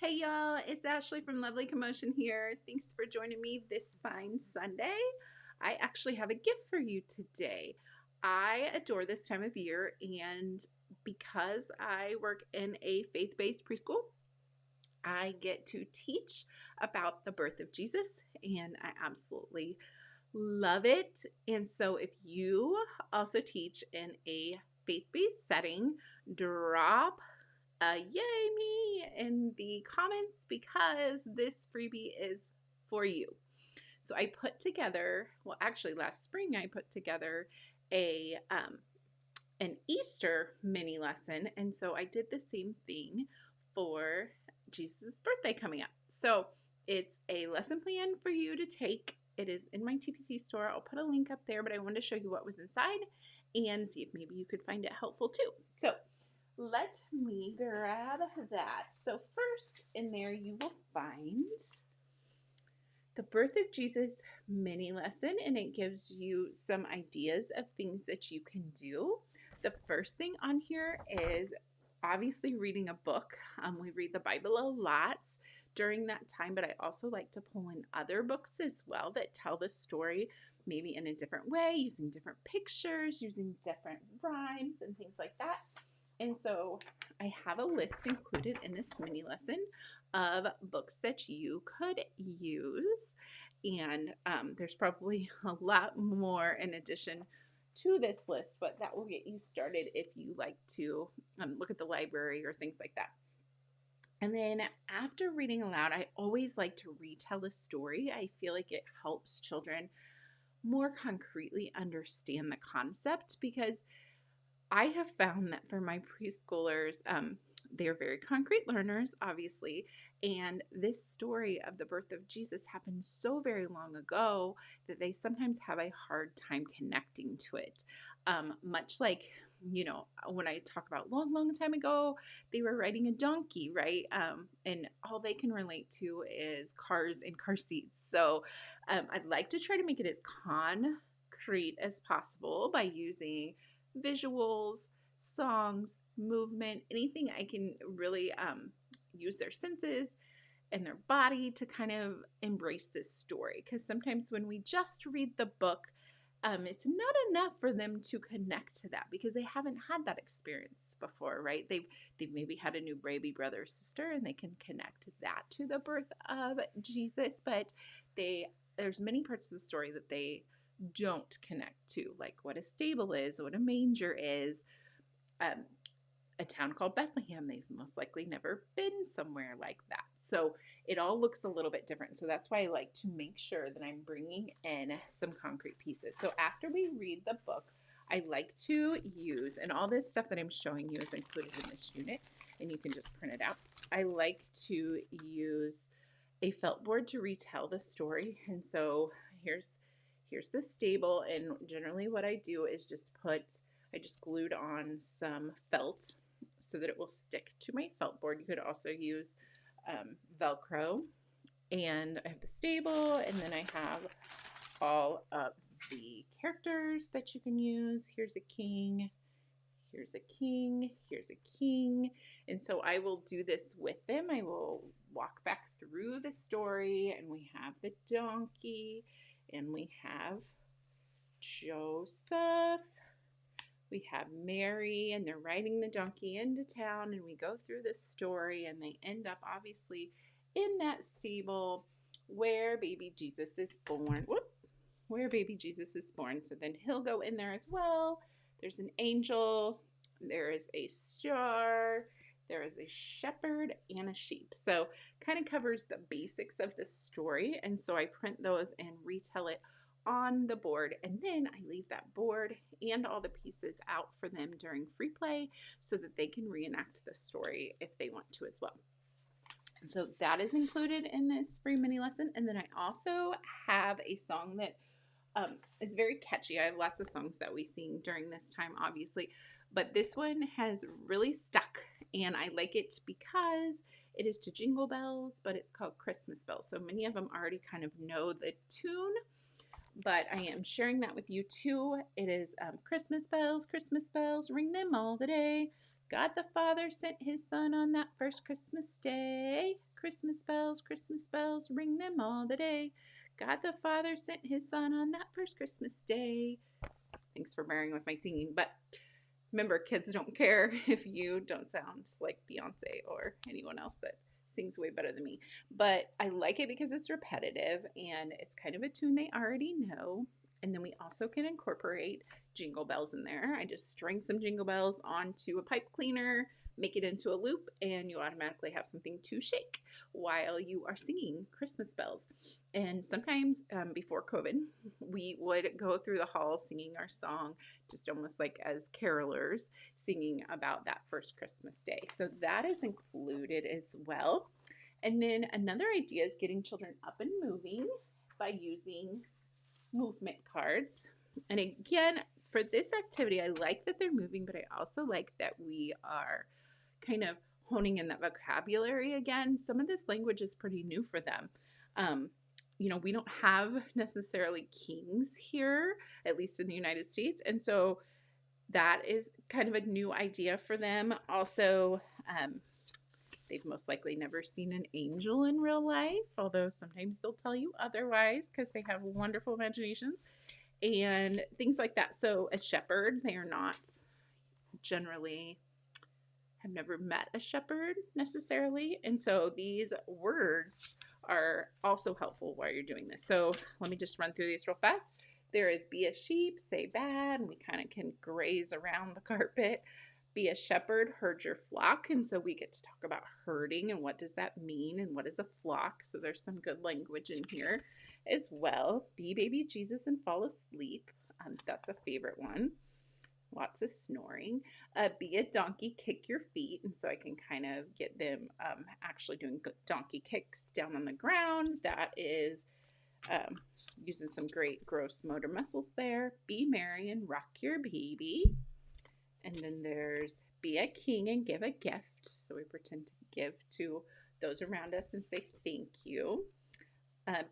Hey y'all, it's Ashley from Lovely Commotion here. Thanks for joining me this fine Sunday. I actually have a gift for you today. I adore this time of year, and because I work in a faith-based preschool, I get to teach about the birth of Jesus, and I absolutely love it. And so if you also teach in a faith-based setting, drop yay me in the comments because this freebie is for you. So I put together, well, actually last spring I put together a an Easter mini lesson, and so I did the same thing for Jesus' birthday coming up. So it's a lesson plan for you to take. It is in my TPT store. I'll put a link up there, but I wanted to show you what was inside and see if maybe you could find it helpful too. So let me grab that. So first in there you will find the birth of Jesus mini lesson, and it gives you some ideas of things that you can do. The first thing on here is obviously reading a book. We read the Bible a lot during that time, but I also like to pull in other books as well that tell the story maybe in a different way, using different pictures, using different rhymes and things like that. And so I have a list included in this mini lesson of books that you could use. And there's probably a lot more in addition to this list, but that will get you started if you like to look at the library or things like that. And then after reading aloud, I always like to retell a story. I feel like it helps children more concretely understand the concept because I have found that for my preschoolers, they're very concrete learners, obviously, and this story of the birth of Jesus happened so very long ago that they sometimes have a hard time connecting to it. Much like, when I talk about long, long time ago, they were riding a donkey, right? And all they can relate to is cars and car seats. So I'd like to try to make it as concrete as possible by using visuals, songs, movement, anything I can really use their senses and their body to kind of embrace this story. Because sometimes when we just read the book, it's not enough for them to connect to that because they haven't had that experience before, right? They've maybe had a new baby brother or sister and they can connect that to the birth of Jesus, but there's many parts of the story that they don't connect to, like what a stable is, what a manger is, um, a town called Bethlehem. They've most likely never been somewhere like that. So it all looks a little bit different. So that's why I like to make sure that I'm bringing in some concrete pieces. So after we read the book, I like to use, and all this stuff that I'm showing you is included in this unit, and you can just print it out. I like to use a felt board to retell the story. And so here's the stable, and generally what I do is I just glued on some felt so that it will stick to my felt board. You could also use Velcro. And I have the stable, and then I have all of the characters that you can use. Here's a king, here's a king, here's a king. And so I will do this with them. I will walk back through the story, and we have the donkey, and we have Joseph, we have Mary, and they're riding the donkey into town, and we go through this story, and they end up obviously in that stable where baby Jesus is born. Where baby Jesus is born. So then he'll go in there as well. There's an angel, there is a star, there is a shepherd, and a sheep. So kind of covers the basics of the story. And so I print those and retell it on the board, and then I leave that board and all the pieces out for them during free play so that they can reenact the story if they want to as well. So that is included in this free mini lesson. And then I also have a song that is very catchy. I have lots of songs that we sing during this time, obviously, but this one has really stuck, and I like it because it is to Jingle Bells, but it's called Christmas Bells. So many of them already kind of know the tune, but I am sharing that with you too. It is Christmas bells, ring them all the day. God the Father sent his Son on that first Christmas day. Christmas bells, ring them all the day. God the Father sent his Son on that first Christmas day. Thanks for bearing with my singing, but remember, kids don't care if you don't sound like Beyonce or anyone else that sings way better than me. But I like it because it's repetitive and it's kind of a tune they already know. And then we also can incorporate jingle bells in there. I just string some jingle bells onto a pipe cleaner, make it into a loop, and you automatically have something to shake while you are singing Christmas bells. And sometimes before COVID, we would go through the halls singing our song, just almost like as carolers, singing about that first Christmas day. So that is included as well. And then another idea is getting children up and moving by using movement cards. And again, for this activity, I like that they're moving, but I also like that we are kind of honing in that vocabulary again. Some of this language is pretty new for them. We don't have necessarily kings here, at least in the United States. And so that is kind of a new idea for them. Also, they've most likely never seen an angel in real life, although sometimes they'll tell you otherwise because they have wonderful imaginations and things like that. So a shepherd, they are not generally, have never met a shepherd necessarily. And so these words are also helpful while you're doing this. So let me just run through these real fast. There is be a sheep, say bad, and we kind of can graze around the carpet. Be a shepherd, herd your flock. And so we get to talk about herding and what does that mean and what is a flock. So there's some good language in here as well. Be baby Jesus and fall asleep. That's a favorite one. Lots of snoring. Be a donkey, kick your feet. And so I can kind of get them actually doing donkey kicks down on the ground. That is using some great gross motor muscles there. Be merry and rock your baby. And then there's be a king and give a gift. So we pretend to give to those around us and say thank you.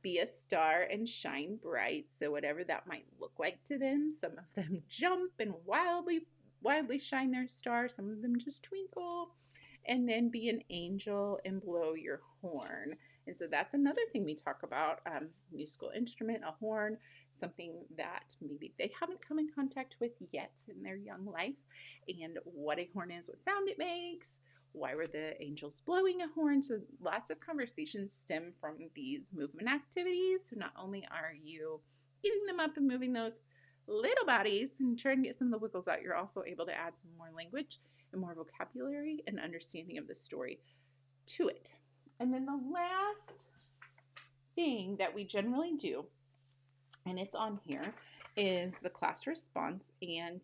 Be a star and shine bright. So whatever that might look like to them. Some of them jump and wildly shine their star. Some of them just twinkle. And then be an angel and blow your horn. And so that's another thing we talk about. Musical instrument, a horn, something that maybe they haven't come in contact with yet in their young life. And what a horn is, what sound it makes. Why were the angels blowing a horn? So lots of conversations stem from these movement activities. So not only are you getting them up and moving those little bodies and trying to get some of the wiggles out, you're also able to add some more language and more vocabulary and understanding of the story to it. And then the last thing that we generally do, and it's on here, is the class response. And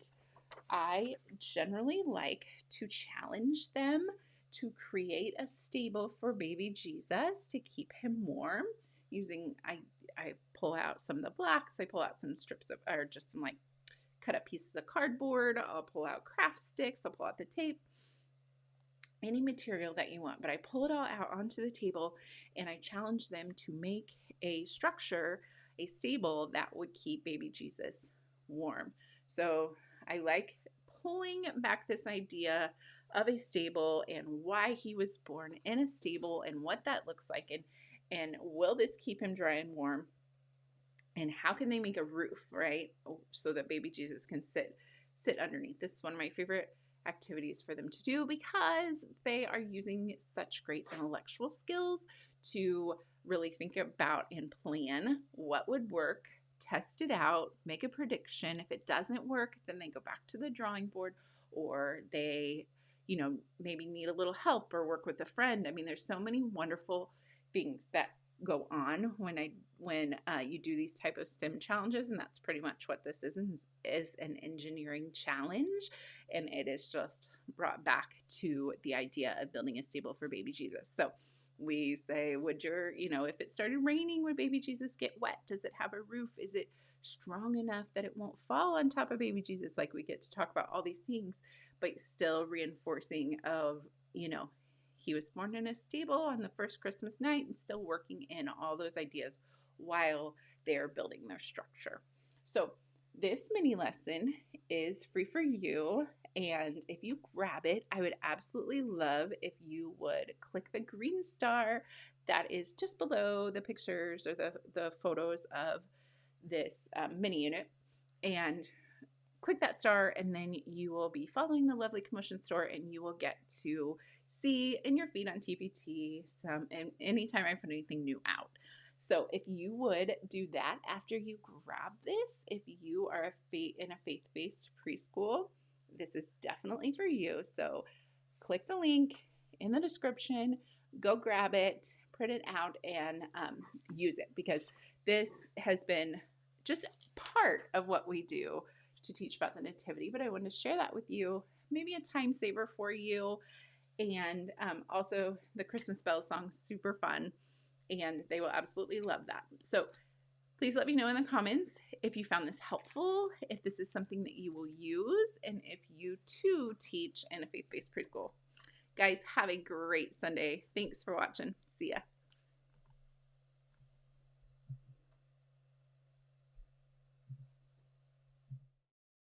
I generally like to challenge them to create a stable for baby Jesus to keep him warm using, I pull out some of the blocks, I pull out some strips of, or just some like cut up pieces of cardboard, I'll pull out craft sticks, I'll pull out the tape, any material that you want, but I pull it all out onto the table and I challenge them to make a structure, a stable that would keep baby Jesus warm. So I like pulling back this idea of a stable and why he was born in a stable and what that looks like, and will this keep him dry and warm, and how can they make a roof, right, so that baby Jesus can sit underneath. This is one of my favorite activities for them to do because they are using such great intellectual skills to really think about and plan what would work, test it out, make a prediction. If it doesn't work, then they go back to the drawing board, or they, maybe need a little help or work with a friend. I mean, there's so many wonderful things that go on when you do these type of STEM challenges, and that's pretty much what this is an engineering challenge, and it is just brought back to the idea of building a stable for baby Jesus. So we say, if it started raining, would baby Jesus get wet? Does it have a roof? Is it strong enough that it won't fall on top of baby Jesus? Like, we get to talk about all these things, but still reinforcing of, he was born in a stable on the first Christmas night, and still working in all those ideas while they're building their structure. So This mini lesson is free for you, and if you grab it, I would absolutely love if you would click the green star that is just below the pictures or the photos of this mini unit, and click that star, and then you will be following the Lovely Commotion store, and you will get to see in your feed on TPT and anytime I put anything new out. So if you would do that after you grab this, if you are in a faith-based preschool, this is definitely for you. So click the link in the description, go grab it, print it out, and use it, because this has been just part of what we do to teach about the Nativity. But I wanted to share that with you, maybe a time saver for you. And also the Christmas Bells song, super fun, and they will absolutely love that. So please let me know in the comments if you found this helpful, if this is something that you will use, and if you too teach in a faith-based preschool. Guys, have a great Sunday. Thanks for watching. See ya.